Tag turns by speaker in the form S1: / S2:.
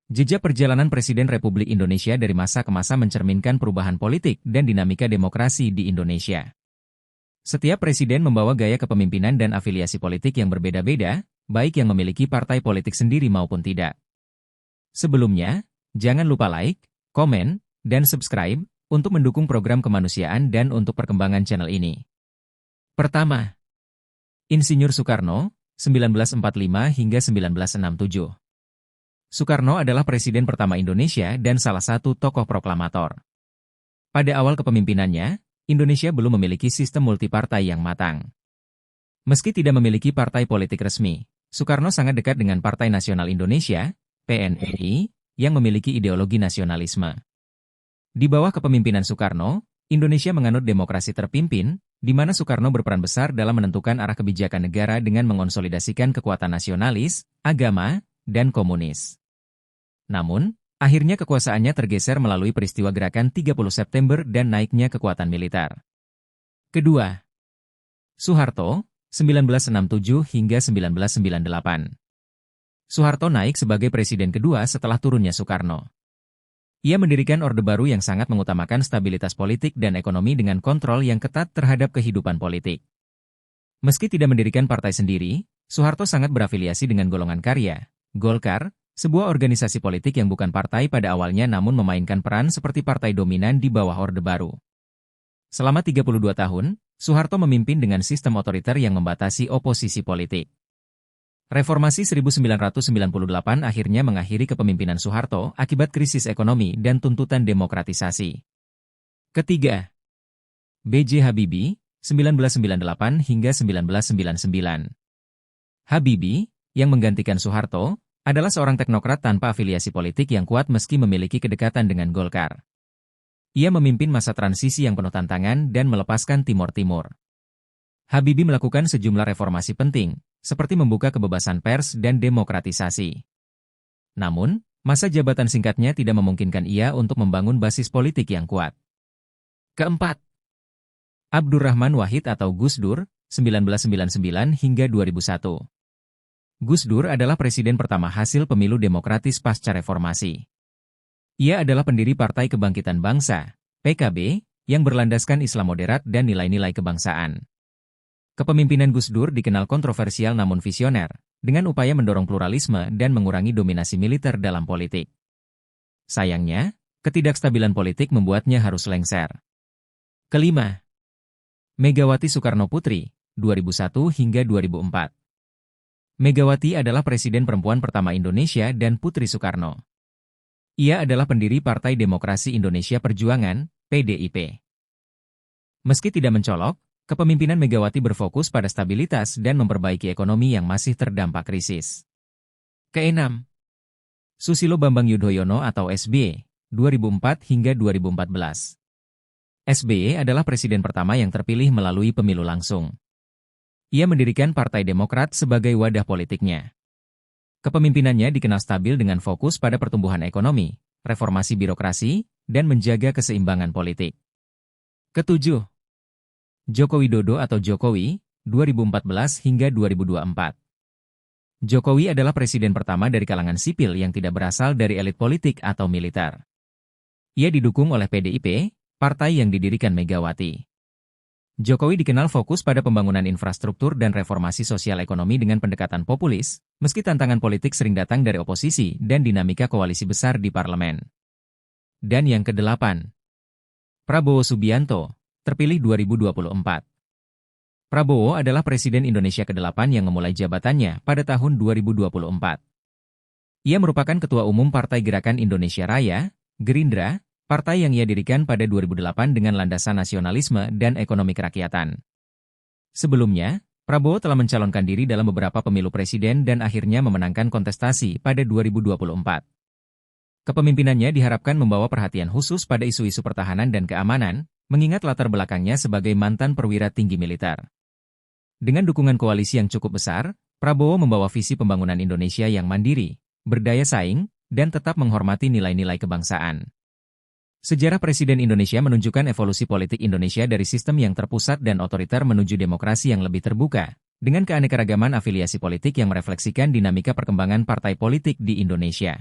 S1: Jejak perjalanan Presiden Republik Indonesia dari masa ke masa mencerminkan perubahan politik dan dinamika demokrasi di Indonesia. Setiap presiden membawa gaya kepemimpinan dan afiliasi politik yang berbeda-beda, baik yang memiliki partai politik sendiri maupun tidak. Sebelumnya, jangan lupa like, komen, dan subscribe untuk mendukung program kemanusiaan dan untuk perkembangan channel ini. Pertama, Insinyur Soekarno, 1945 hingga 1967. Soekarno adalah presiden pertama Indonesia dan salah satu tokoh proklamator. Pada awal kepemimpinannya, Indonesia belum memiliki sistem multipartai yang matang. Meski tidak memiliki partai politik resmi, Soekarno sangat dekat dengan Partai Nasional Indonesia, PNI, yang memiliki ideologi nasionalisme. Di bawah kepemimpinan Soekarno, Indonesia menganut demokrasi terpimpin, di mana Soekarno berperan besar dalam menentukan arah kebijakan negara dengan mengonsolidasikan kekuatan nasionalis, agama, dan komunis. Namun, akhirnya kekuasaannya tergeser melalui peristiwa gerakan 30 September dan naiknya kekuatan militer. Kedua, Soeharto, 1967 hingga 1998. Soeharto naik sebagai presiden kedua setelah turunnya Soekarno. Ia mendirikan Orde Baru yang sangat mengutamakan stabilitas politik dan ekonomi dengan kontrol yang ketat terhadap kehidupan politik. Meski tidak mendirikan partai sendiri, Soeharto sangat berafiliasi dengan golongan karya, Golkar, sebuah organisasi politik yang bukan partai pada awalnya namun memainkan peran seperti partai dominan di bawah Orde Baru. Selama 32 tahun, Soeharto memimpin dengan sistem otoriter yang membatasi oposisi politik. Reformasi 1998 akhirnya mengakhiri kepemimpinan Soeharto akibat krisis ekonomi dan tuntutan demokratisasi. Ketiga, B.J. Habibie, 1998 hingga 1999. Habibie, yang menggantikan Soeharto, adalah seorang teknokrat tanpa afiliasi politik yang kuat meski memiliki kedekatan dengan Golkar. Ia memimpin masa transisi yang penuh tantangan dan melepaskan Timor Timur. Habibie melakukan sejumlah reformasi penting, seperti membuka kebebasan pers dan demokratisasi. Namun, masa jabatan singkatnya tidak memungkinkan ia untuk membangun basis politik yang kuat. Keempat, Abdurrahman Wahid atau Gus Dur, 1999 hingga 2001. Gus Dur adalah presiden pertama hasil pemilu demokratis pasca reformasi. Ia adalah pendiri Partai Kebangkitan Bangsa, PKB, yang berlandaskan Islam moderat dan nilai-nilai kebangsaan. Kepemimpinan Gus Dur dikenal kontroversial namun visioner, dengan upaya mendorong pluralisme dan mengurangi dominasi militer dalam politik. Sayangnya, ketidakstabilan politik membuatnya harus lengser. Kelima, Megawati Soekarno Putri, 2001 hingga 2004. Megawati adalah presiden perempuan pertama Indonesia dan Putri Soekarno. Ia adalah pendiri Partai Demokrasi Indonesia Perjuangan, PDIP. Meski tidak mencolok, kepemimpinan Megawati berfokus pada stabilitas dan memperbaiki ekonomi yang masih terdampak krisis. Keenam, Susilo Bambang Yudhoyono atau SBY, 2004 hingga 2014. SBY adalah presiden pertama yang terpilih melalui pemilu langsung. Ia mendirikan Partai Demokrat sebagai wadah politiknya. Kepemimpinannya dikenal stabil dengan fokus pada pertumbuhan ekonomi, reformasi birokrasi, dan menjaga keseimbangan politik. Ketujuh, Joko Widodo atau Jokowi, 2014 hingga 2024. Jokowi adalah presiden pertama dari kalangan sipil yang tidak berasal dari elit politik atau militer. Ia didukung oleh PDIP, partai yang didirikan Megawati. Jokowi dikenal fokus pada pembangunan infrastruktur dan reformasi sosial ekonomi dengan pendekatan populis, meski tantangan politik sering datang dari oposisi dan dinamika koalisi besar di parlemen. Dan yang kedelapan, Prabowo Subianto, terpilih 2024. Prabowo adalah Presiden Indonesia ke-8 yang memulai jabatannya pada tahun 2024. Ia merupakan Ketua Umum Partai Gerakan Indonesia Raya, Gerindra, partai yang ia dirikan pada 2008 dengan landasan nasionalisme dan ekonomi kerakyatan. Sebelumnya, Prabowo telah mencalonkan diri dalam beberapa pemilu presiden dan akhirnya memenangkan kontestasi pada 2024. Kepemimpinannya diharapkan membawa perhatian khusus pada isu-isu pertahanan dan keamanan, mengingat latar belakangnya sebagai mantan perwira tinggi militer. Dengan dukungan koalisi yang cukup besar, Prabowo membawa visi pembangunan Indonesia yang mandiri, berdaya saing, dan tetap menghormati nilai-nilai kebangsaan. Sejarah Presiden Indonesia menunjukkan evolusi politik Indonesia dari sistem yang terpusat dan otoriter menuju demokrasi yang lebih terbuka, dengan keanekaragaman afiliasi politik yang merefleksikan dinamika perkembangan partai politik di Indonesia.